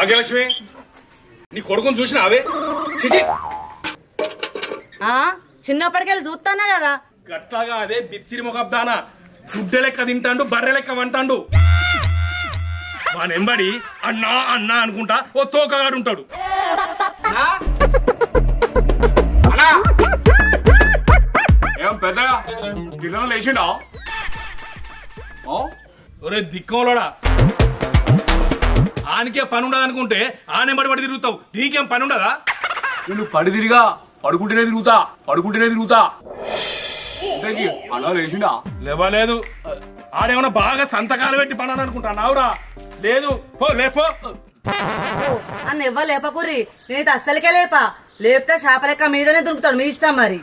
భాగ్యలక్ష్మి నీ కొడుకుని చూసినావే చిచి చిన్నప్పటికెళ్ళి చూస్తానా కదా గట్లాగా అదే బిత్తిరి మొగబ్దానా గుడ్డ లెక్క తింటాడు బర్రె లెక్క వంటాడు వానెంబడి అన్నా అన్నా అనుకుంటా ఓ తోకగాడు ఉంటాడు ఏం పెద్దగా గిన్నెలో లేచిండా ఒరే దిక్కంలోడా ఆనికే పని ఉండదు అనుకుంటే ఆనెంబడి పడి తిరుగుతావు నీకేం పని ఉండదా నేను పడి తిరిగా పడుకుంటేనే తిరుగుతా అలా లేచిండా లేవలేదు ఆడేమన్నా బాగా సంతకాలు పెట్టి పని అనుకుంటా నావురా లేదు పో లేపో అన్న ఎవ్వ లేపకూరి నేనైతే అస్సలకే లేపా లేపితే చేప లెక్క మీదనే దొరుకుతాడు మీ ఇష్టం మరి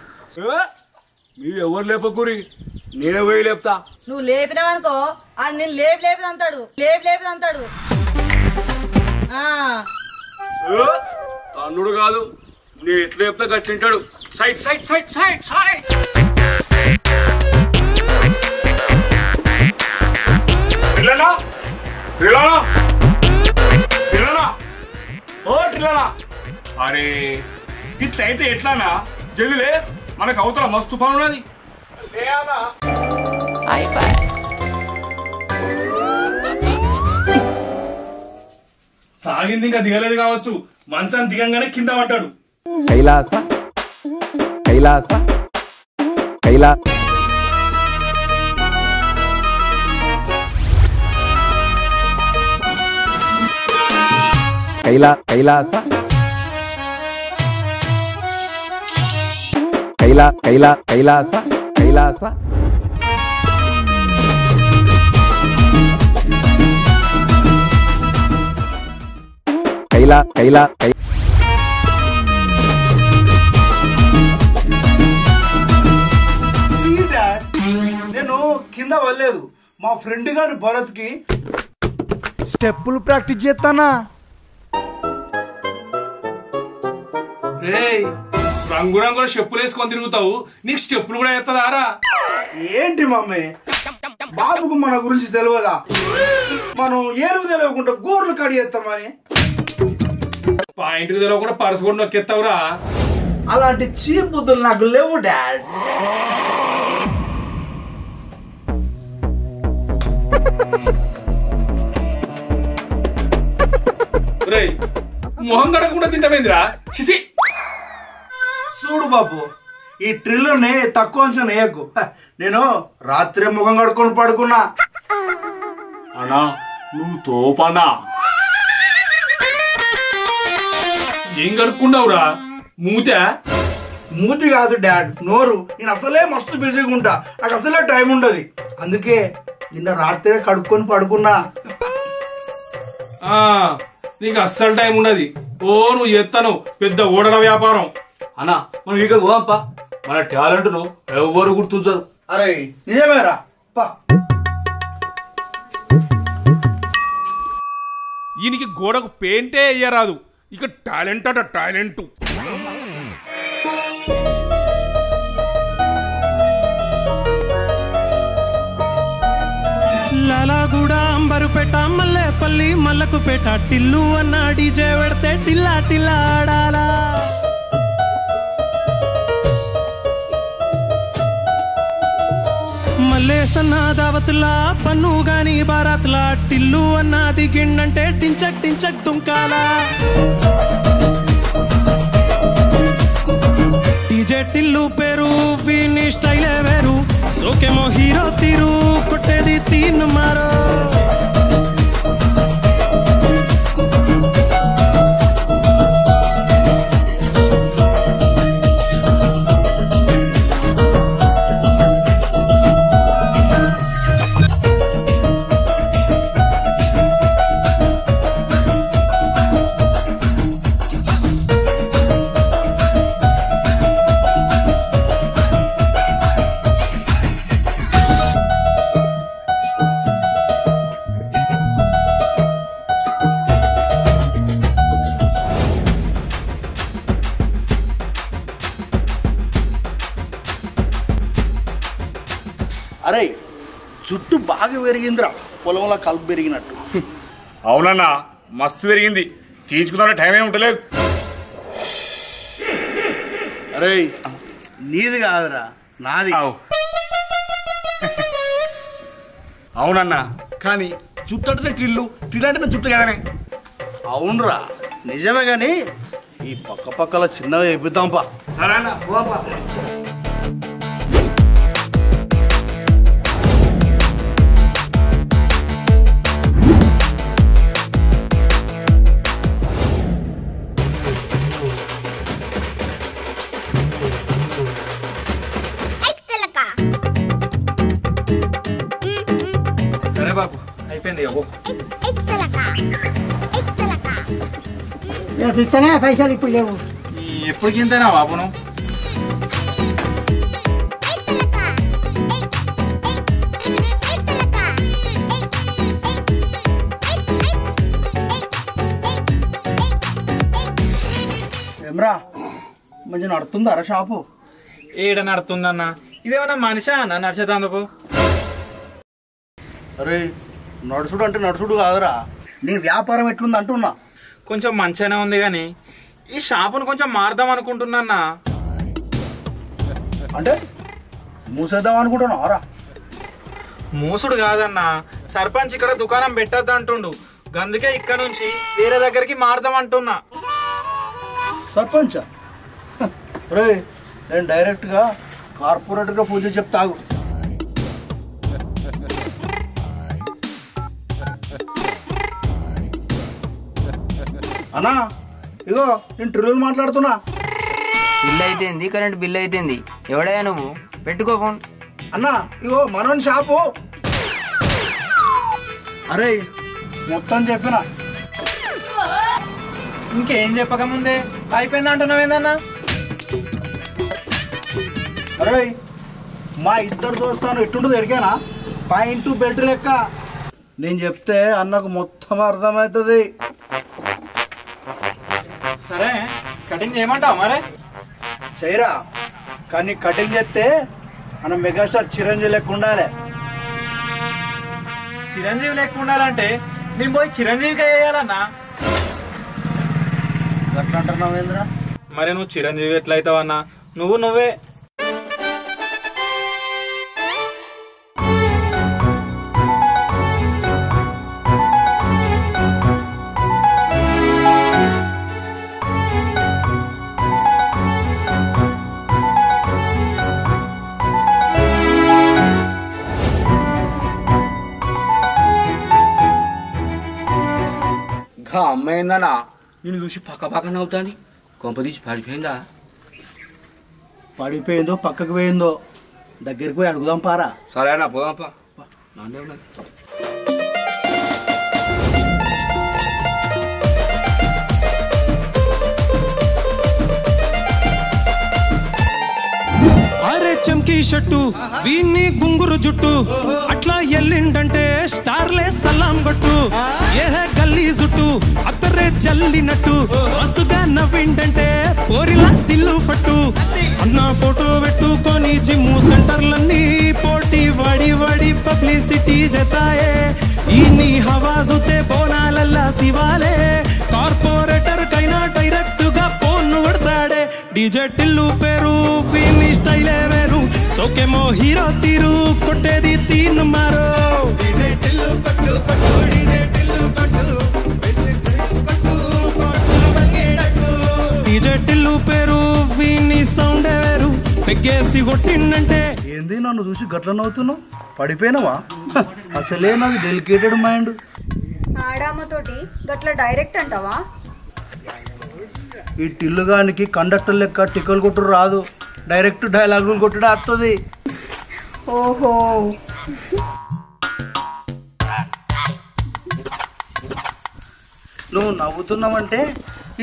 మీరు ఎవరు లేపకూరి నేనే పోయి లేపుతా నువ్వు లేపినావనుకో అది నేను లేపి తన్నుడు కాదు నేను ఎట్లా చెప్తా గట్టింటాడు side side side side side అరే ఇట్లయితే ఎట్లానా జల్దిలే మనకు అవతల మస్తు పని ఉన్నది తాగింది ఇంకా దిగలేదు కావచ్చు మంచం దిగంగానే కింద పడ్డాడు కైలాస కైలాస కైలా కైలాస కైలాస కైలాస నేను కింద వెళ్ళలేదు మా ఫ్రెండ్ గారి భరత్ కి స్టెప్పులు ప్రాక్టీస్ చేస్తానా రంగురంగుల స్టెప్పులు వేసుకొని తిరుగుతావు నీకు స్టెప్పులు కూడా ఎత్తదారా ఏంటి మమ్మీ బాబుకు మన గురించి తెలియదా మనం ఏరుకు తెలియకుండా గోర్లు కడిగేస్తామని పాయింట్ తెలియకుండా పర్సు కూడా నొక్కెత్తావురా అలాంటి చీప్ బుద్ధులు నాకు లేవు డాడ్ మొహం కడకుండా తింటామేందిరా చిచి చూడు బాబు ఈ ట్రిల్లుని తక్కువ అంచనా వేయకు నేను రాత్రి ముఖం కడుక్కొని పడుకున్నా అన్నా నువ్వు తోపన్నా ఏం కడుక్కుంటావురా మూతి కాదు డాడ్ నోరు నేను అసలే మస్తు బిజీగా ఉంటా నాకు అసలే టైం ఉండదు అందుకే నిన్న రాత్రే కడుక్కొని పడుకున్నా నీకు అస్సలు టైం ఉండదు నువ్వు ఎత్తను పెద్ద ఓడల వ్యాపారం అన్నా మనం ఇక్కడ పోదాంపా మన టాలెంట్ ను ఎవరు గుర్తించరు అరే నిజమేరా పా ఈయనకి గోడకు పెయింటే అయ్యరాదు ఇక టాలెంట్ అట టాలెంట్ లాలాగూడ అంబరుపేట మల్లేపల్లి మల్లకుపేట టిల్లు అన్న డీజే పెడితే టిల్లా టిల్లా ఆడాలా మల్లేసన్న దావతులా పన్ను గాని బారాతులా టిల్లు అన్న దిగిండంటే టించక్ టించక్ తుంకాలా డీజే టిల్లు పేరు వీని స్టైలే వేరు సోకేమో హీరో తీరు కొట్టేది తీన్ మారో అరే జుట్టు బాగా పెరిగిందిరా పొలంలో కలుపు పెరిగినట్టు అవునన్నా మస్తు పెరిగింది తీర్చుకున్న టైం ఏమి ఉంటలేదు. అరే నీది కాదురా నాది. అవునన్నా, కానీ జుట్టు అంటే ట్రిల్లు, ట్రిల్ అంటే జుట్టు కదనే. అవునరా నిజమే గాని ఈ పక్క పక్కల చిన్నగా చెప్తాంపా. సరే అన్న పోపా. సరే బాబు అయిపోయింది. ఇస్తానే పైసలు ఇప్పుడు లేవు. ఎప్పుడు కిందనా బాబును? ఏమ్రా మంచి నడుతుందారా షాపు? ఏడ నడుతుందన్నా? ఇదేమన్నా మనిషా అన్న నడిచేదందుకు? అరే నడుచుడు అంటే నడుచుడు కాదురా, నీ వ్యాపారం ఎట్లుంది అంటున్నా. కొంచెం మంచిగానే ఉంది కానీ ఈ షాపును కొంచెం మారుదాం అనుకుంటున్నా. అంటే మూసేద్దాం అనుకుంటున్నావరా? మూసుడు కాదన్నా, సర్పంచ్ ఇక్కడ దుకాణం పెట్టద్దు అంటుండు. అందుకే ఇక్కడ నుంచి వేరే దగ్గరికి మారుదాం అంటున్నా. సర్పంచ్ రే, నేను డైరెక్ట్గా కార్పొరేటర్గా పూజ చెప్తాగు. అన్నా ఇగో నేను ట్రిల్లు మాట్లాడుతున్నా. బిల్ అయితేంది, కరెంట్ బిల్ అయితేంది. ఎవడయ్యా నువ్వు? పెట్టుకో ఫోన్. అన్నా ఇగో మనోని షాపు. అరే మొత్తం చెప్పిన. ఇంకేం చెప్పకముందే అయిపోయింది అంటున్నావు ఏందన్నా? అరే మా ఇద్దరు దోస్తాను ఎట్టుండదు ఎరికేనా? పాయింట్ బెల్ట్ లెక్క. నేను చెప్తే అన్నకు మొత్తం అర్థమవుతుంది. సరే కటింగ్ చేయమంటావు మరి? చేయరా, కానీ కటింగ్ చేస్తే మనం మెగాస్టార్ చిరంజీవి లెక్క ఉండాలి. చిరంజీవి లెక్క ఉండాలంటే నేను పోయి చిరంజీవికి వేయాలన్నా. అట్లా అంటున్నావు ఏంద్రా? మరి నువ్వు చిరంజీవి ఎట్లయితావన్నా? నువ్వే అమ్మాయి ఏందన్నా నేను చూసి పక్క పక్కన అవుతుంది. కొంపదీసి పడిపోయిందా? పడిపోయిందో పక్కకు పోయిందో దగ్గరికి పోయి అడుగుదాం పారా. సరే అన్న పోదాంపా. నాదే ఉన్నది. అరే చమ్కీ షట్టు వీన్ని గుంగురు జుట్టు అట్లా ఎల్లిండంటే స్టార్లే సలాం కొట్టు. ఏ గల్లీ జుట్టు అత్తరే జల్లినట్టు మస్తుగా నవ్విండంటే పోరిలా దిల్లు ఫట్టు. అన్న ఫోటో పెట్టుకొని జిమ్ సెంటర్లన్నీ పోటీ వాడి వాడి పబ్లిసిటీ జతాయే. ఈ నీ హవా జుతే బోనాలల్లా శివాలే. కార్పొరేటర్ కైనా డైరెక్ట్ గా ఫోన్ కొడతాడే. డీజే టిల్లు పేరు ఫీని స్టైలే వేరు. సోకేమో హీరో తీరు కొట్టేది తీన్ మారో. డీజే టిల్లు కొట్టు కొట్టు డీజే టిల్లు కొట్టు డీజే టిల్లు పేరు వీని సౌండే వేరు. పెగ్గేసి కొట్టిండంటే. ఏంది నన్ను చూసి గట్ల నవ్వుతున్నావు? పడిపోయినావా? అసలే నాది డెలికేటెడ్ మైండ్. ఆడామతోటి గట్ల డైరెక్ట్ అంటావా? ఈ టిల్లుగానికి కండక్టర్ లెక్క టిక్కలు కొట్టుడు రాదు, డైరెక్ట్ డైలాగులు కొట్టుడే వస్తుంది. ఓహో, నువ్వు నవ్వుతున్నావంటే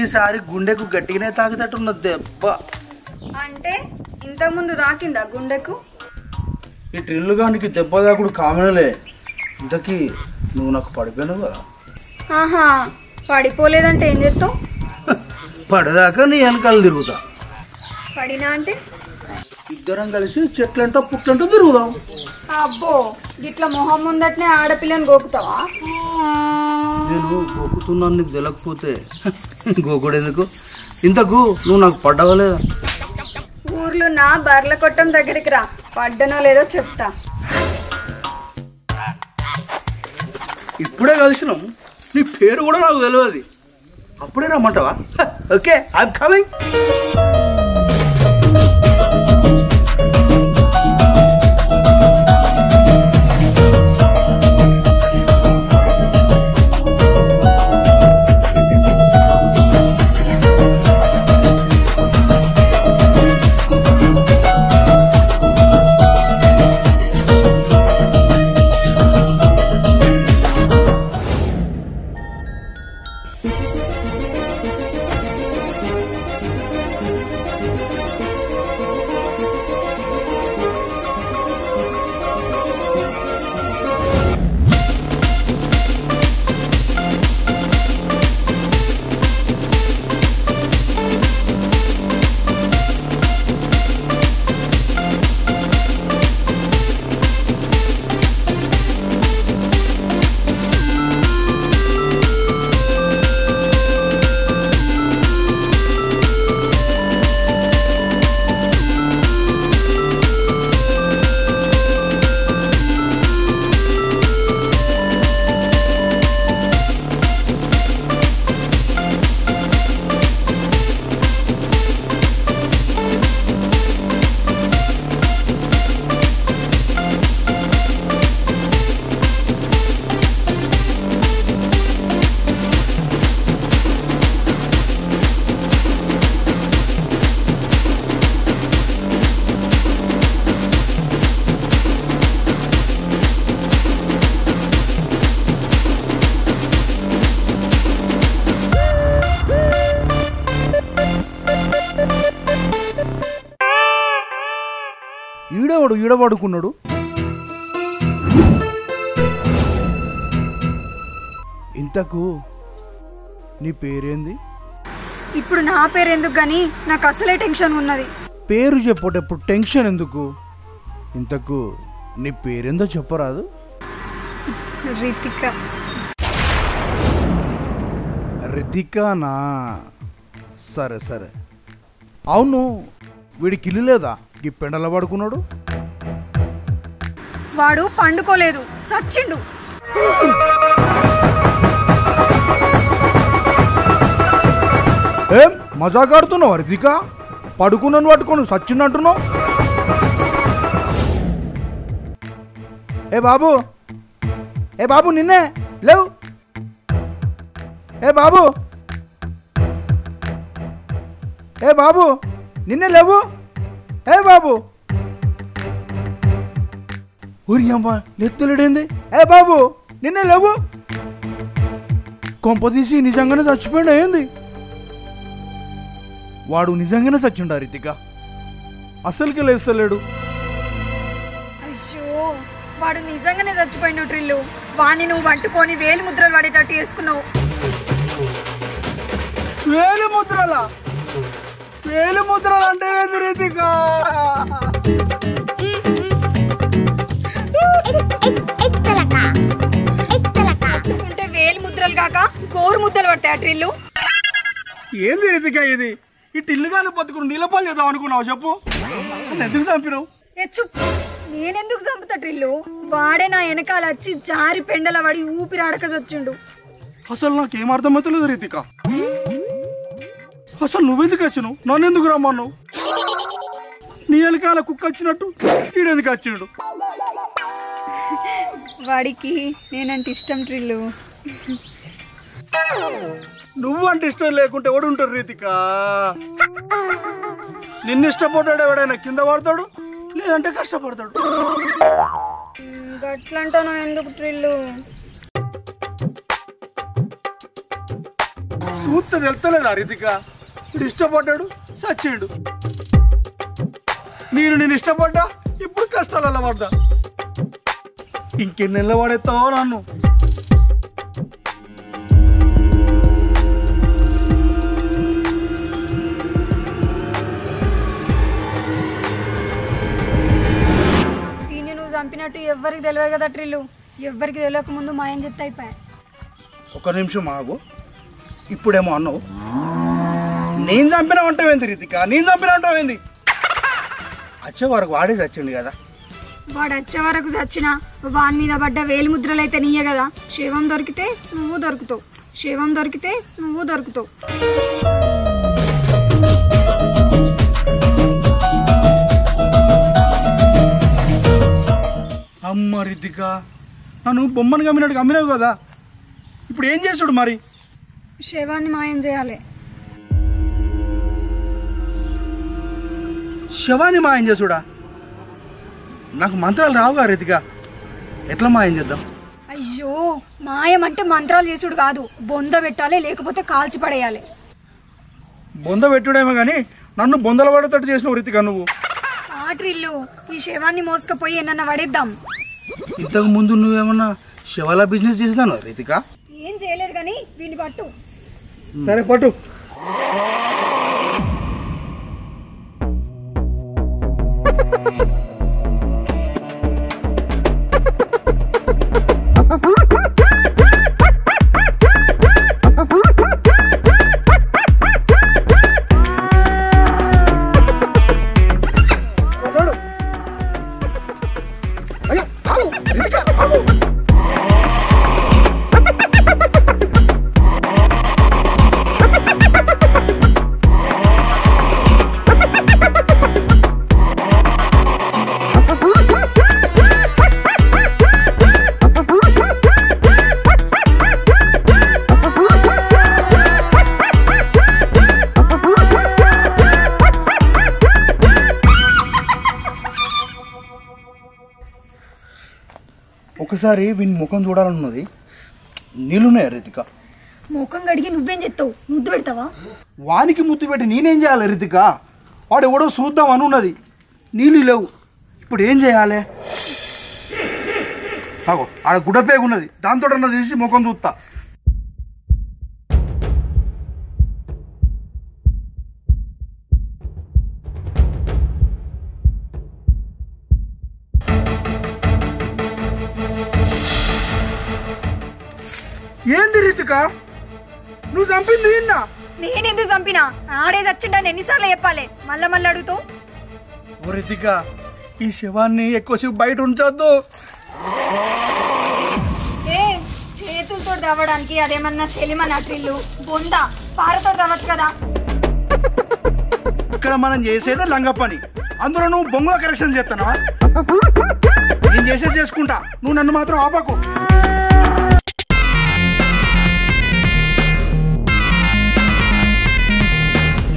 ఈసారి గుండెకు గట్టిగానే తాకితట్టున్నది దెబ్బ. అంటే ఇంతకుముందు తాకిందా గుండెకు? ఈ టిల్లుగానికి దెబ్బ తాకుడు కామనలే. ఇంతకీ నువ్వు నాకు పడిపోయినావు కదా? ఆహా, పడిపోలేదంటే ఏం చెప్తావు? పడదాకా నీ వెనకాల తిరుగుతా. పడినా అంటే ఇద్దరం కలిసి చెట్లంటో పుట్లంటో తిరుగుదాం. అబ్బో, గిట్ల మొహం ముందటనే ఆడపిల్లని గోకుతావా? నేను గోకుతున్నాను నీకు తెలియకపోతే గోకుడు ఎందుకు? ఇంతకు నువ్వు నాకు పడ్డవలేదా? ఊర్లో నా బర్ల కొట్టం దగ్గరికి రా, పడ్డనో లేదో చెప్తా. ఇప్పుడే కలిసినాం, నీ పేరు కూడా నాకు తెలియదు, అప్పుడే రమ్మంటావా? Okay, I'm coming. ఈడబడుకున్నాడు. ఇంతకు నీ పేరేంది? ఇప్పుడు నా పేరు ఎందుకు గానీ నాకు అసలే టెన్షన్ ఉన్నది. పేరు చెప్పేటప్పుడు టెన్షన్ ఎందుకు? ఇంతకు నీ పేరేందో చెప్పరాదు? రితిక. రితికానా? సరే సరే. అవును, వీడికి ఇల్లు లేదా? ఈ పెండల పడుకున్నాడు. వాడు పండుకోలేదు, సచ్చిండు. ఏం మజాక్ ఆడుతున్నావు రితిక? పడుకున్నాను పట్టుకోను సచ్చిండు అంటున్నావు? ఏ బాబు, ఏ బాబు నిన్నే లేవు. ఏ బాబు, ఏ బాబు నిన్నే లేవు. ఏ బాబు, ఊరి అమ్మ నెత్తలేడేంది? ఏ బాబు నిన్నే లేవు. కొంప తీసి నిజంగానే చచ్చిపోయిండు ఏంది? వాడు నిజంగానే చచ్చిండా రితిక? అసలుకి లేస్తలేడు. అయ్యో, వాడు నిజంగానే చచ్చిపోయిండు ట్రిల్లు. వాణ్ణి నువ్వు పట్టుకొని వేలు ముద్రలు పడేటట్టు చేసుకున్నావు. వేలు ముద్రలా? వేలు ముద్రలు అంటే ఏంది రితిక? పట్టుకుంటే వేలు ముద్రలు కాక కోరు ముద్దలు పడతాయి ఆ ట్రిల్లు. ఏంది రితిక ఇది? ఈ టిల్లుగాలు బతుకుని నీళ్ళపాలు చేద్దాం అనుకున్నావు చెప్పు. ఎందుకు చంపినావు? నేనెందుకు చంపుతా ట్రిల్లు? వాడే నా వెనకాల వచ్చి జారి పెండల పడి ఊపిరాడక చచ్చిండు. అసలు నాకేం అర్థమవుతలేదు రితిక. అసలు నువ్వెందుకు వచ్చినావు? నన్ను ఎందుకు రమ్మన్నావు? నీ వెనకాల కుక్క వచ్చినట్టు ఈడెందుకు వచ్చిండు? వాడికి నేనంటే ఇష్టం ట్రిల్లు. నువ్వు అంటే ఇష్టం లేకుంటే ఎవడు ఉంటారు రితిక? నిన్ను ఇష్టపడ్డాడు ఎవడైనా కింద పడతాడు, లేదంటే కష్టపడతాడు. గట్లంటాను ఎందుకు ట్రిల్లు? చూస్తే తెలుస్తలేదా రితిక? ఇప్పుడు ఇష్టపడ్డాడు సచ్చిండు. నేను ఇష్టపడ్డా, ఇప్పుడు కష్టాలలో పడ్డా. ఇంకెన్నెళ్ళ పడేస్తావో నన్ను? దీన్ని నువ్వు చంపినట్టు ఎవ్వరికి తెలియదు కదా ట్రిల్లు. ఎవ్వరికి తెలియక ముందు మాయం చెత్త అయిపోయా. ఒక నిమిషం ఆగు. ఇప్పుడేమో అన్నావు నేను చంపినా ఉంటావేంది రితిక, నేను చంపినా ఉంటావేంది? వచ్చే వరకు వాడే చచ్చిండు కదా. వాడు వచ్చే వరకు చచ్చినా వాని మీద పడ్డ వేలి ముద్రలు అయితే నీయే కదా. శివం దొరికితే నువ్వు దొరుకుతావు, శివం దొరికితే నువ్వు దొరుకుతావు. అమ్మ రితిక, నన్ను బొమ్మను గమ్మినట్టు గమ్మినావు కదా, ఇప్పుడు ఏం చేస్తుడు మరి? శవాన్ని మాయం చేయాలి. శవాన్ని మాయం చేసుడా? నాకు మంత్రాలు రావుగా రితిక, ఎట్లా మాయం చేద్దాం? అయ్యో, మాయం అంటే మంత్రాలు చేసుడు కాదు, బొంద పెట్టాలి, లేకపోతే కాల్చి పడేయాలి. బొంద పెట్టుడేమో కానీ నన్ను బొందల పడేటట్టు చేసినావు రితిక నువ్వు. ఆట్రిల్లు, ఈ శవాన్ని మోసుకపోయి ఏమన్నా పడేద్దాం. ఇంతకు ముందు నువ్వేమన్నా శవాల బిజినెస్ చేసినాను రితిక? ఏం చేయలేదు కానీ వీడిని పట్టు. సరే పట్టు. ఒకసారి వీని ముఖం చూడాలన్నది. నీళ్ళున్నాయా రితిక? ముఖం కడిగి నువ్వేం చెప్తావు? ముద్దు పెడతావా? వానికి ముద్దు పెట్టి నేనేం చేయాలి రితిక? వాడు ఎవడో చూద్దాం అని ఉన్నది, నీళ్ళు లేవు, ఇప్పుడు ఏం చేయాలి? ఆగో, ఆడ గుడ్డపేగు ఉన్నది, దాంతో తీసి ముఖం చూస్తా. ఏంది రితిక, నువ్వు చంపింది నిన్నా? నేనెందుకు చంపినా? ఆడే చచ్చిండని ఎన్నిసార్లు చెప్పాలి? మళ్ళా మళ్ళీ అడుగుతావు. ఓ రితిక, ఈ శవాన్ని ఎక్కువసేపు బయట ఉంచొద్దు. ఏ చేతులతో దవ్వడానికి అదేమన్నా చెలిమని అట్రిల్లు బొంద పారతో దవ్వచ్చు కదా. ఇక్కడ మనం చేసేదే లంగ పని, అందులో నువ్వు బొంగుల కరెక్షన్ చేస్తానా? నేను చేసేది చేసుకుంటా, నువ్వు నన్ను మాత్రం ఆపకు.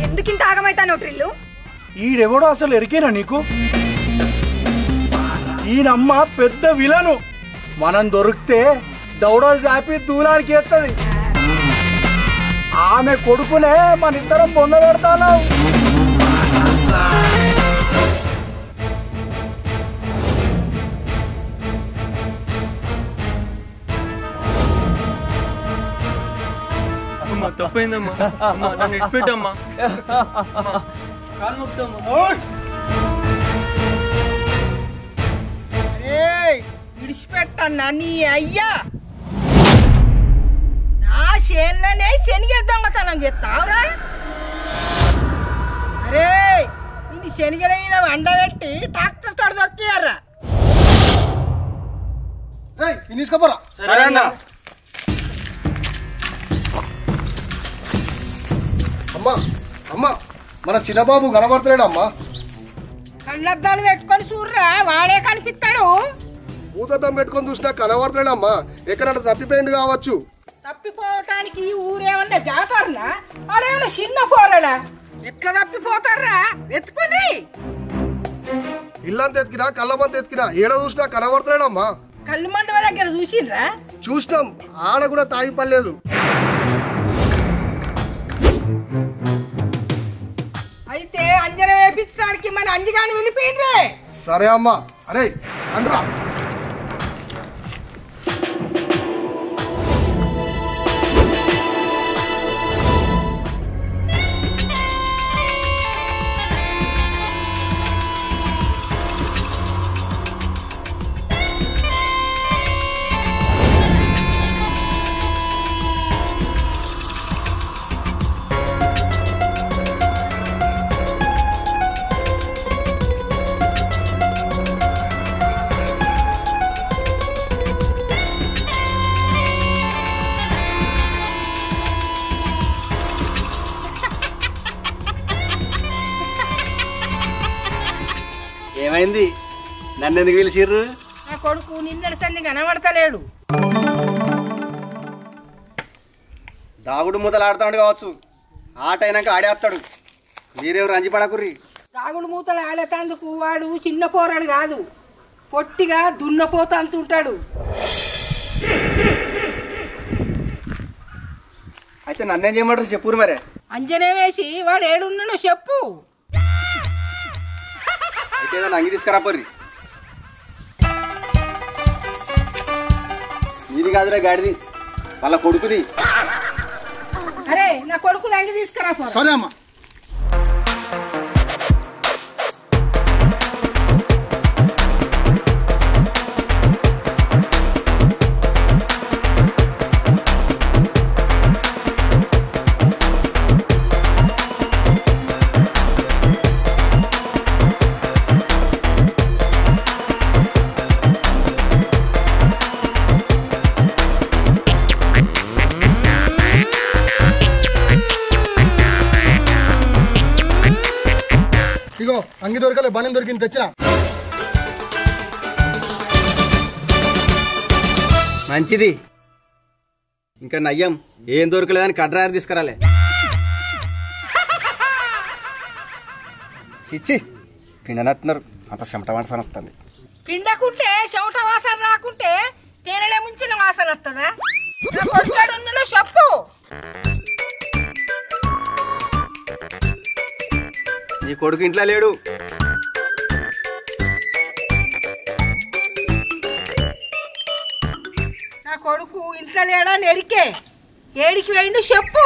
ఎందుకింత ఆగమైతాను ట్రిల్లు? ఈడెవడో అసలు ఎరికేనా నీకు? ఈయనమ్మ పెద్ద విలను, మనం దొరికితే దౌడలు చాపి దూలానికి ఎత్తది. ఆమె కొడుకునే మన ఇద్దరం బొంద పెడతాను. తప్పైందమ్మా, నన్ను ఇచ్చిపెట్టమ్మా. విడిచిపెట్టన్నా నీ అయ్యా, నా చేనులోనే శనిగ దొంగతనం చేస్తావురా? అరే, ఇన్ని శనిగల మీద వండబెట్టి ట్రాక్టర్ తోడు దొక్కియారా? తీసుకపోరా. సరే అన్న. అమ్మా అమ్మా, మన చిన్నబాబు కనబడతాడమ్మా. కళ్ళద్దాలు పెట్టుకొని చూర్రా, వాడే కనిపిస్తాడు. భూతద్దం పెట్టుకొని చూసినా కనబడతాడమ్మా, ఎక్కడన్నా తప్పిపోయింది కావచ్చు. తప్పిపోవటానికి ఊరేమన్నా జాతరనా? ఆడేమన్నా చిన్న పోరడా? ఎట్లా తప్పిపోతారా? వెతుకుని ఇల్లంత ఎత్తికినా కళ్ళమంత ఎత్తికినా ఏడ చూసినా కనబడతాడమ్మా. కళ్ళు మండవ దగ్గర చూసిండ్రా? చూసినాం, ఆడ కూడా తాగి పర్లేదు. అయితే అంజన వేపించడానికి మన అంజగాని వినిపోయింది. సరే అమ్మా, అరే అండ్రా. ఏమైంది? నన్ను ఎందుకు పిలిచిర్రు? నా కొడుకు నిన్నటి సంది కనబడతలేడు. దాగుడు మూతలు ఆడుతాడు కావచ్చు, ఆట అయినాక ఆడేస్తాడు. మీరెవరు అంజిపడకుర్రి. తాగుడు మూతలు ఆడేటందుకు వాడు చిన్న పోరాడు కాదు, పొట్టిగా దున్నపోత అంటుంటాడు. అయితే నన్నేం చేయమంటారు చెప్పురు మరే. అంజనే వేసి వాడు ఏడున్నాడో చెప్పు. అయితే ఏదైనా అంగి తీసుకురా పోర్రి. నీది కాదురా గాడిది, వాళ్ళ కొడుకుది. అరే నా కొడుకు అంగి తీసుకురా. సరే అమ్మా. అంగి దొరకలే, బని దొరికింది, తెచ్చినా. మంచిది. ఇంకా నయ్యం, ఏం దొరకలేదని కడ్రాయర్ తీసుకురాలే. చిచ్చి పిండనట్టున్నారు, అంత చెమట వాసన వస్తుంది. పిండకుంటే చెమట వాసన రాకుంటే తేనెలే ముంచిన వాసన వస్తుందా? నా కొడుకాడు ఉన్నాడో చెప్పు. నీ కొడుకు ఇంట్లో లేడు. నా కొడుకు ఇంట్లో లేడా నెరికే, ఏడికి వేయండు చెప్పు.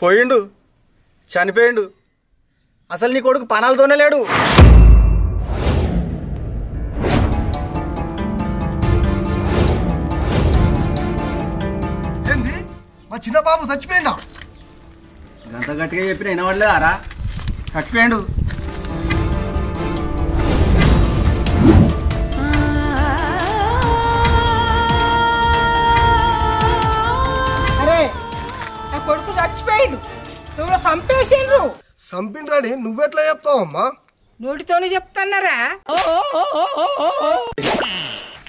పోయిండు, చనిపోయిండు. అసలు నీ కొడుకు పనాలతోనే లేడు. ఏంది మా చిన్న బాబు చచ్చిపోయిందా? ఎంత గట్టిగా చెప్పినా వినవడలేదారా? చచ్చిపోయిండు. అరే నా కొడుకు చచ్చిపోయిండు, ఎవరో చంపేసిండ్రు. చంపిండ్రని నువ్వెట్లా చెప్తావు అమ్మా? నోటితోనే చెప్తున్నారా?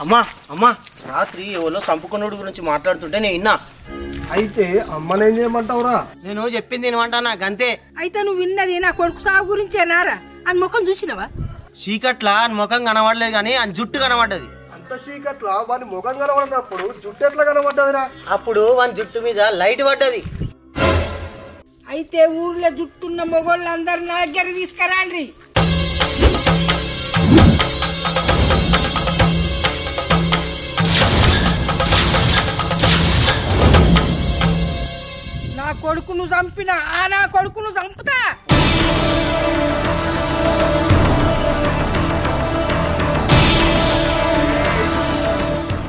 అమ్మా అమ్మా, రాత్రి ఎవరో చంపుకున్నోడి గురించి మాట్లాడుతుంటే నేను విన్నా. అయితే అమ్మనేం చేయమంటావురా? నేను చెప్పింది వినమంటానా గంతే. అయితే నువ్వు విన్నది నా కొడుకు సాగు గురించేనారా? అని ముఖం చూసినవా? చీకట్లా అని ముఖం కనబడలేదు కానీ అని జుట్టు కనబడ్డది. అంత చీకట్లా వాని ముఖం కనబడినప్పుడు జుట్టు ఎట్లా కనబడ్డదిరా? అప్పుడు వాని జుట్టు మీద లైట్ పడ్డది. అయితే ఊర్లో జుట్టున్న మొగోళ్ళందరూ నా దగ్గర తీసుకురాండ్రి. నా కొడుకును చంపిన నా కొడుకును చంపుతా.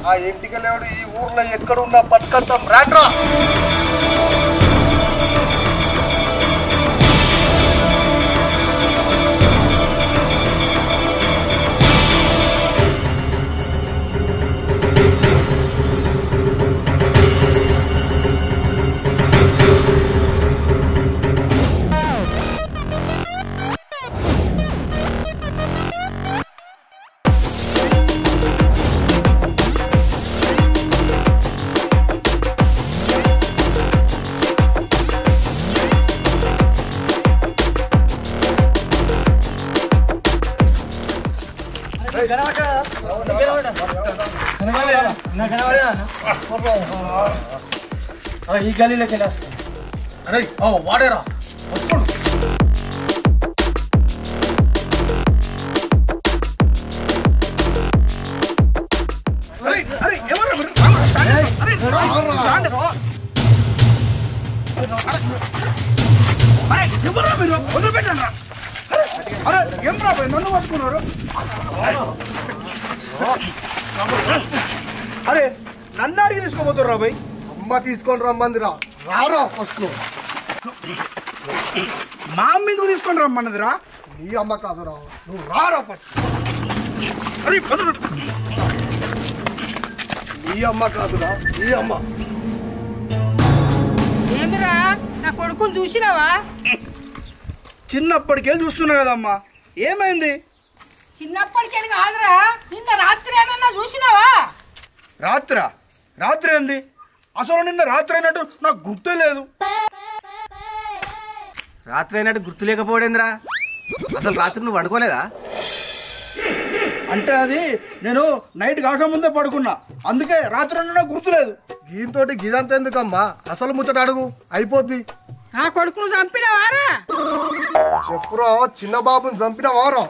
ఆ ఇంటికి లేడు ఈ ఊర్లో ఎక్కడున్నా పట్టుకంతాం, రాండ్రా. ఈ గలీలోకి వెళ్ళేస్తా. అరే వాడేరా వస్తుడు. నన్ను పట్టుకున్నారు. అరే నన్ను అడిగి తీసుకోపోతుర్రా బాయ్. అమ్మ తీసుకొని రమ్మందిరా. రారా ఫస్ట్. మా అమ్మ ఎందుకు తీసుకొని రమ్మన్నదిరా? నీ అమ్మ కాదురా, నువ్వు రారా ఫస్ట్. నీ అమ్మ కాదురా, నీ అమ్మ. ఏమిరా నా కొడుకుని చూసినావా? చిన్నప్పటికెళ్ళి చూస్తున్నా కదమ్మా, ఏమైంది? చిన్నప్పటికేని కాదురా, నిన్న రాత్రి ఏమన్నా చూసినావా? రాత్రా? రాత్రి ఏంది? అసలు నిన్న రాత్రి అయినట్టు నాకు గుర్తే లేదు. రాత్రి అయినట్టు గుర్తు లేకపోవడేంద్రా? అసలు రాత్రి నువ్వు వండుకోలేదా? అంటే అది నేను నైట్ కాకముందే పడుకున్నా, అందుకే రాత్రి అంటే గుర్తులేదు. దీంతో గిదంతా ఎందుకమ్మా, అసలు ముచ్చట అడుగు, అయిపోద్ది. నా కొడుకును చంపినవారా? చెప్పురా, చిన్న బాబుని చంపినవారా?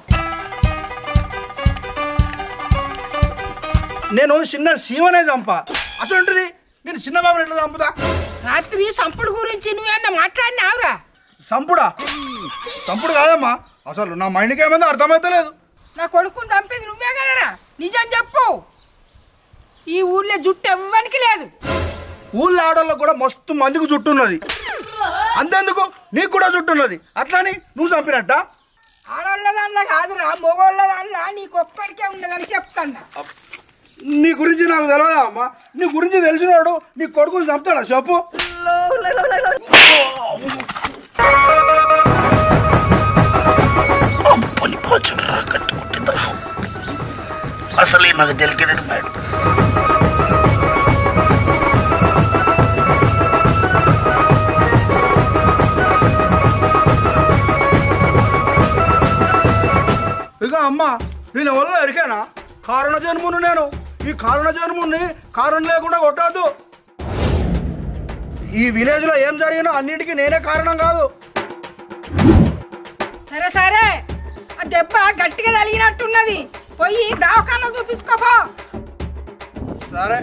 నేను చిన్న సీమనే చంపా. అసలు ఉంటుంది నేను చిన్న బాబుని ఎట్లా చంపుతా? రాత్రి సంపుడు గురించి నువ్వేమన్నా మాట్లాడినావురా? సంపుడా? సంపుడు కాదమ్మా, అసలు నా మైండ్కి ఏమైందో అర్థమైతలేదు. నా కొడుకుని చంపేది నువ్వే కదరా, నిజం చెప్పు. ఈ ఊర్లో జుట్టు ఎవ్వనికి లేదు. ఊళ్ళో ఆడోళ్ళకు కూడా మస్తు మందికి జుట్టు ఉన్నది, అంతేందుకు నీకు కూడా జుట్టు ఉన్నది. అట్లాని నువ్వు చంపినట్ట? ఆడోళ్ళ దానిలో కాదురా, మొగోళ్ళ దానిలో నీకొక్కడికే ఉన్నదని చెప్తాను. నీ గురించి నాకు తెలియదా అమ్మా? నీ గురించి తెలిసినాడు నీ కొడుకుని చంపుతాడా చెప్పు? అసలే నాకు డెలికేటెడ్ మైండ్. ఇక అమ్మ నేను ఎవరో ఎరికానా? కారణ జన్మును నేను. ఈ కారణ జన్ముని కారణం లేకుండా కొట్టద్దు. ఈ విలేజ్ లో ఏం జరిగినా అన్నిటికీ నేనే కారణం కాదు. సరే సరే, ఆ దెబ్బ గట్టిగా తగిలినట్టున్నది, పోయి దవాఖానా చూపించుకోపో. సరే.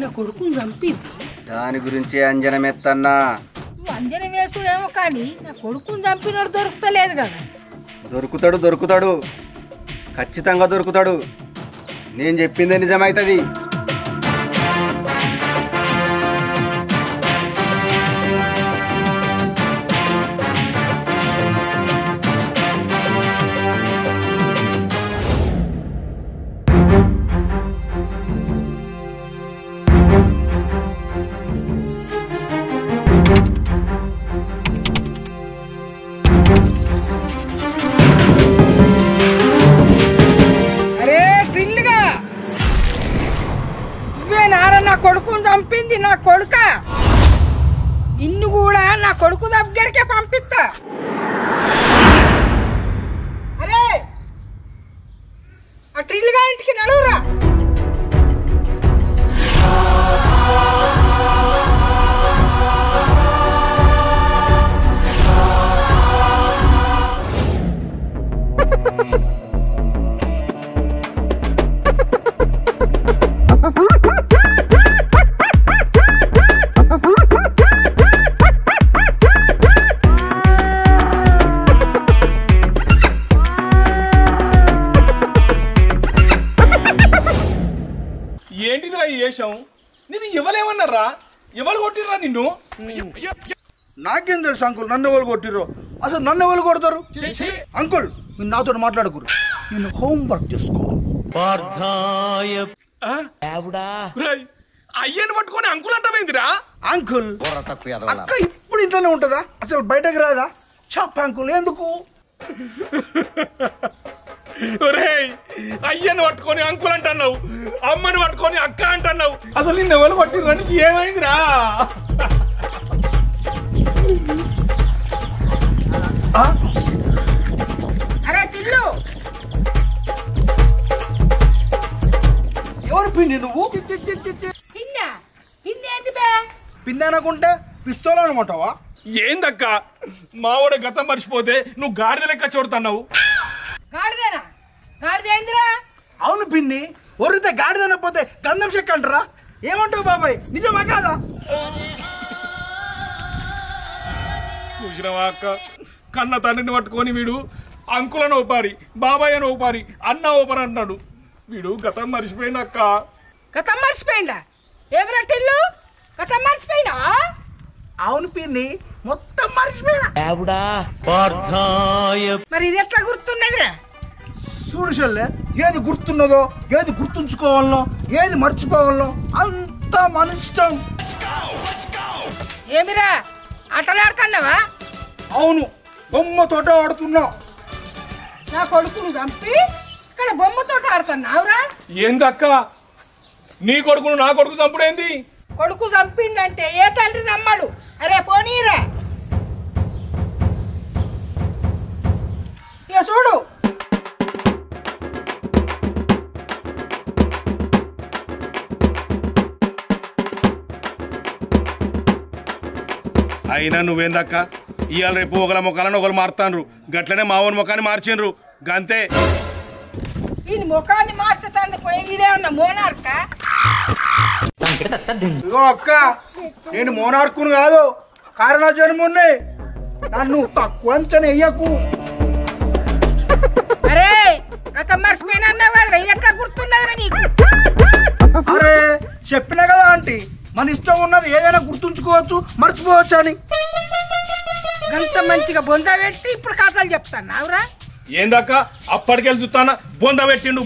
నా కొడుకుని చంపిద్ది. దాని గురించి అంజనమెత్తన్నా. నువ్వు అంజనం వేసుడేమో కానీ నా కొడుకుని చంపినోడు దొరుకుతలేదు కదా. దొరుకుతాడు, ఖచ్చితంగా దొరుకుతాడు. నేను చెప్పిందే నిజమైతుంది. నా కొడుకుని చంపింది నా కొడుక. నిన్ను కూడా నా కొడుకు దగ్గరికే పంపిస్తా. అరే ఆ ట్రిల్లుగా ఇంటికి నడువురా. ఏంటిదిరా ఈ వేషం? నేను ఇవ్వలేమన్నారా? ఎవరు కొట్టిర్రా నిన్ను? నాకేం తెలుసు అంకుల్ నన్ను ఎవరు కొట్టిర్రో? అసలు నన్ను ఎవరు కొడతారు? అంకుల్ మీరు నాతో మాట్లాడుకురు, నేను హోంవర్క్ చేసుకో. అయ్యని పట్టుకొని అంకుల్ అంటావేందిరా? అంకుల్ అక్క ఇప్పుడు ఇంట్లోనే ఉంటుందా? అసలు బయటకు రాదా? చెప్ప అంకుల్ ఎందుకు? అయ్యని పట్టుకొని అంకుల్ అంటున్నావు, అమ్మని పట్టుకొని అక్క అంటున్నావు. అసలు నిన్ను ఎవరు కొట్టిర్రానికి ఏమైందిరా? టిల్లు ఎవరు పిన్ని నువ్వు? పిన్న పిన్న ఏంది బే? పిన్ని అనుకుంటే పిస్తోల్ అనుకుంటావా? ఏందక్క మావాడు గతం మర్చిపోతే నువ్వు గాడిద లెక్క చూడుతున్నావు. గాడిదేనా? గాడిద ఏందిరా? అవును పిన్ని, ఒరితే గాడిదనపోతే గంధం చెక్క అంటారా? ఏమంటావు బాబాయ్, నిజమా కాదా? చూసినవా అక్క, కన్న తండ్రిని పట్టుకొని వీడు అంకులను ఓపారి, బాబాయ్ అని ఓపారి, అన్న ఓపారి అంటున్నాడు. వీడు గతం మర్చిపోయిందక్క. గతం మర్చిపోయిందా? ఏమరా టిల్లు, గతం మర్చిపోయినా? అవును పిన్ని, మొత్తం మర్చిపోయినా. మరి ఇది ఎట్లా గుర్తున్నదిరా? చూడు చెల్లె, ఏది గుర్తున్నదో, ఏది గుర్తుంచుకోవాలనో, ఏది మర్చిపోవాలనో అంతా మన ఇష్టం. ఏమిరా ఆటలాడుతున్నావా? అవును, బొమ్మతోట ఆడుతున్నా. నా కొడుకును చంపి ఇక్కడ బొమ్మతోట ఆడుతున్నావురా? ఏందక్క నీ కొడుకును నా కొడుకు చంపుడేంది? కొడుకు చంపిండంటే ఏ తండ్రి నమ్మడు. అరే పోనీరా, ఇక చూడు. అయినా నువ్వేందక్క, ఇవాళ రేపు ఒకళ్ళ ముఖాలను ఒకరు మారుతాండ్రు, గట్లనే మావోని ముఖాన్ని మార్చిండ్రు గంతే. ఈ ముఖాన్ని మార్చడానికి పోయిడే ఉన్న మోనార్క. ఇగో అక్క, నేను మోనార్కును కాదు, కారణ జన్ముని. నన్ను తక్కువ అంచనా వెయ్యకు. అరే గతం మర్చిపోయినా అన్నావు కదరా, ఇది ఎట్లా గుర్తున్నదిరా నీకు? అరే చెప్పినా కదా ఆంటీ, మన ఇష్టం ఉన్నది ఏదైనా గుర్తుంచుకోవచ్చు, మర్చిపోవచ్చు అని. గంత మంచిగా బొంద పెట్టి ఇప్పుడు కథలు చెప్తాన్నావురా? ఏందక్క అప్పటికెళ్ళి చూస్తానా బొంద పెట్టిండు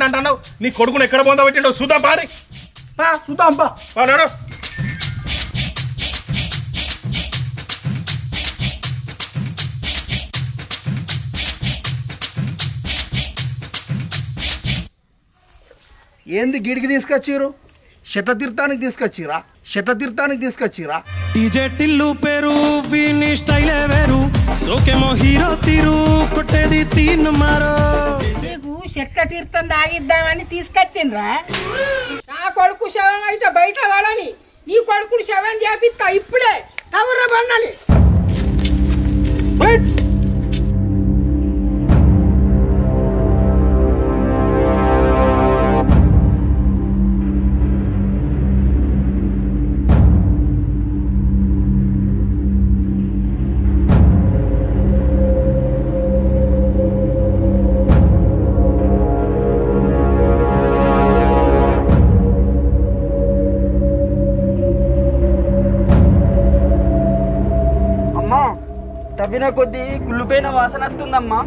అంటున్నావు. నీ కొడుకును ఎక్కడ బొంద పెట్టిండో చూద్దాం పారి. చూద్దాం పా. ఏంది గిడికి తీసుకొచ్చిర్రు? శటతీర్థానికి తీసుకొచ్చిరా? డీజే టిల్లు పేరు, వీని స్టైలే వేరు, సోకేమో హీరో తీరు, కొట్టేది తీన్ మారో. నీకు చెట్ల తీర్థం తాగిద్దామని తీసుకొచ్చిండ్రా? నా కొడుకు శవం అయితే బయట వాడని, నీ కొడుకుడు శవం చేపిస్తా ఇప్పుడే. కవర్ర బందని తవ్విన కొద్ది కుళ్ళిపోయిన వాసన వస్తుందమ్మా.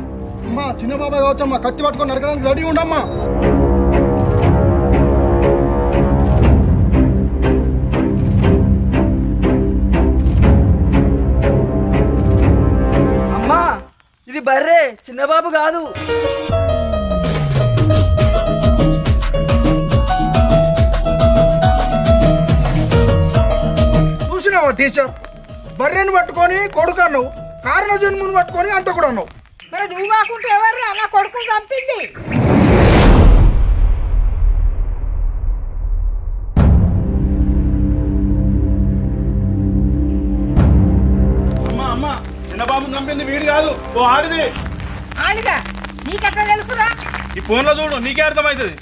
అమ్మా చిన్న బాబాయ్ కావచ్చమ్మా, కత్తి పట్టుకొని నరకడానికి రెడీ ఉండమ్మా. అమ్మా ఇది బర్రే, చిన్నబాబు కాదు. చూసినావా టీచర్, బర్రెను పట్టుకొని కొడుకు అన్నావు, కారణ జన్మును పట్టుకొని అంత కూడా అన్నావు. మరి నువ్వు కాకుంటే ఎవర్రా నా కొడుకు చంపింది? అమ్మా చిన్నబాబు చంపింది వీడు కాదు, ఓ ఆడిది. ఆడిగా నీకెట్లా తెలుసురా? ఈ ఫోన్లో చూడు, నీకే అర్థమవుతుంది.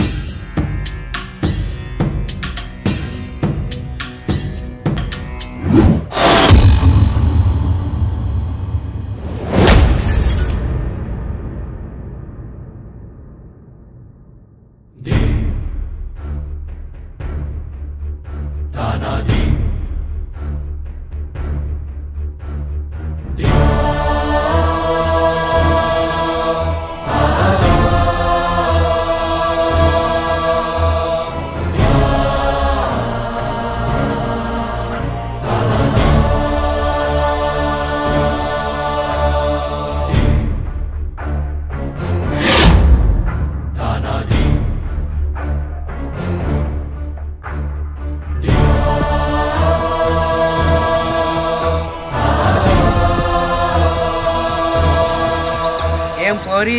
ఏం పోరి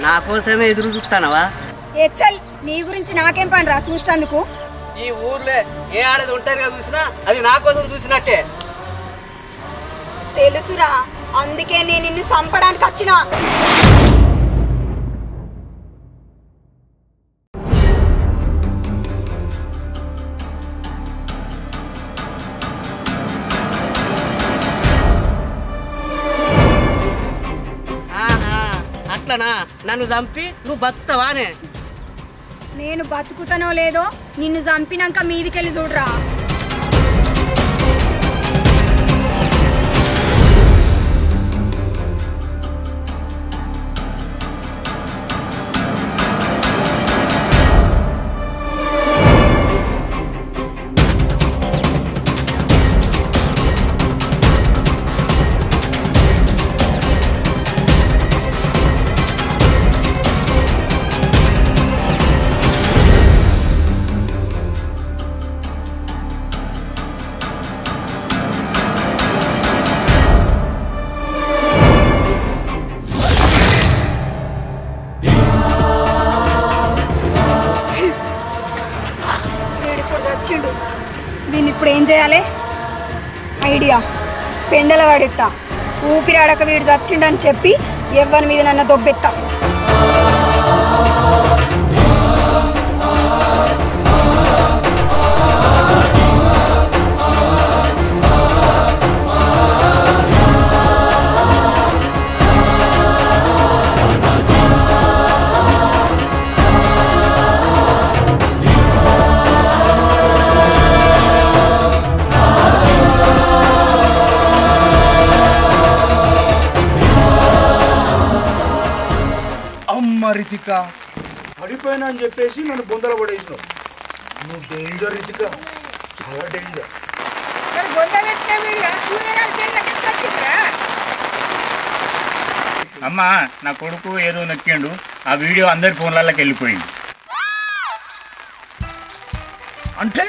నా కోసమే ఎదురు చూస్తానవా? చల్ నీ గురించి నాకేం పని రా చూస్తందుకు. ఈ ఊర్లో ఏ ఆడది ఒంటరిగా చూసినా అది నా కోసం చూసినట్టే. తెలుసురా, అందుకే నేను నిన్ను చంపడానికి వచ్చినా. అట్లనా? నన్ను చంపి నువ్వు బతుకుతావానే? నేను బతుకుతానో లేదో నిన్ను చంపినాక మీదికెళ్ళి చూడరా. దీన్ని ఇప్పుడు ఏం చేయాలి? ఐడియా, పెండల వాడెత్తా. ఊపిరాడక వీడు చచ్చిండని చెప్పి ఎవ్వరి మీద నన్ను దొబ్బెత్తా. రితిక పడిపోయినా అని చెప్పేసి నన్ను బొందల పడేసినావు. నువ్వు డేంజర్ రితిక, చాలా డేంజర్. అమ్మా, నా కొడుకు ఏదో నొక్కిండు, ఆ వీడియో అందరి ఫోన్లలోకి వెళ్ళిపోయింది. అంటే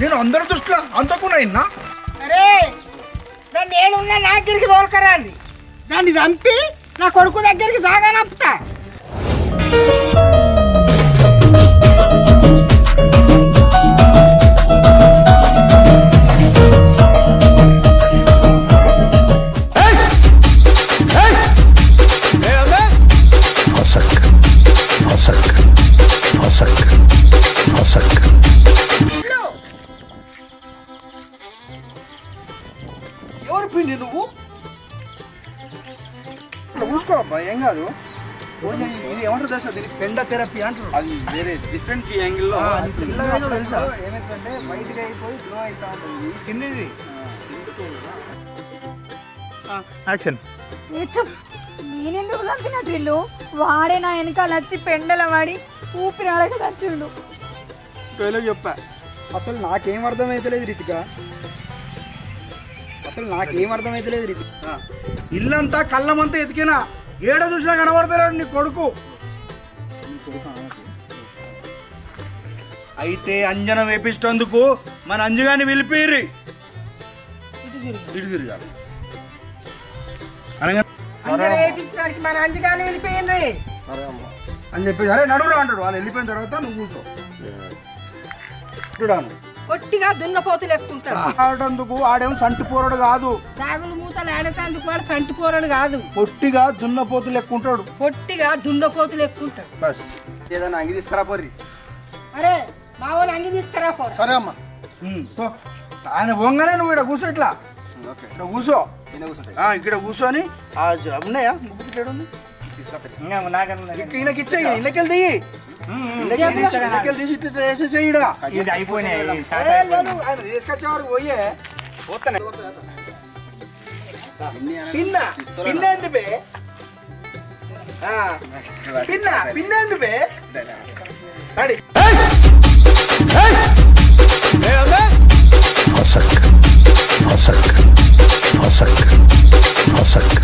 నేను అందరి దృష్టిలో అంతకున్నా? అరే దాన్ని నేనున్నా నా దగ్గరికి తోలుకరాండి. దాన్ని చంపి నా కొడుకు దగ్గరికి సాగానంపుతా. ఎవరు పిండి నువ్వు? చూసుకోబ్బా, ఏం కాదు. ఇది ఏమంటారు తెలుసా? దీనికి పెండ థెరపీ అంటారు. అది వేరే డిఫరెంట్ యాంగిల్లో తెలుసా? ఏమైందంటే బయటగా అయిపోయి గ్రో అవుతా ఉంటుంది స్కిన్. ఇది యాక్షన్. నేనెందుకు చంపినట్టు వీళ్ళు? వాడే నా వెనకాల వచ్చి పెండల వాడి ఊపిరాడక చచ్చిండు. చెప్పా. అసలు నాకేం అర్థమైతలేదు రితిక, అసలు నాకేం అర్థమైతలేదు రితిక. ఇల్లంతా కళ్ళమంతా ఎతికినా ఏడ చూసినా కనబడతాడు నీ కొడుకు. అయితే అంజనం వేపిస్తేందుకు మన అంజుగాని వెళ్ళిపోయి ఇటు తిరగాలి మన అంజగానే వెళ్ళిపోయింది అని చెప్పి అరే నడువురా అంటాడు. వాళ్ళు వెళ్ళిపోయిన తర్వాత నువ్వు కూర్చో. పొట్టిగా దున్నపోతులు ఎక్కుంటాడు. ఆడేందుకు ఆడేమో సంటి పోరడు కాదు. సాగులు మూతలు ఆడేందుకు వాడు సంటి పోరడు కాదు. పొట్టిగా దున్నపోతులు ఎక్కుంటాడు. పొట్టిగా దున్నపోతులు ఎక్కుంటాడు. బస్ ఏదైనా అంగి తీసుకురా పోర్రి. అరే మా వాళ్ళు అంగి తీసుకురా పోరు. సరే అమ్మా, ఆయన పోగానే నువ్వు ఇక్కడ కూర్చో. ఇట్లా ఇక్కడ కూర్చో. ఇక్కడ కూర్చొని ఉన్నాయా ఈయనకి ఇచ్చేయి. ఇళ్ళకెళ్ళి దిగి తీసుకొచ్చేవారు పోయే పోతానే. పిన్న పిన్న ఎందు బే, పిన్న పిన్న ఎందు బే. హసక్ హసక్ హసక్ హసక్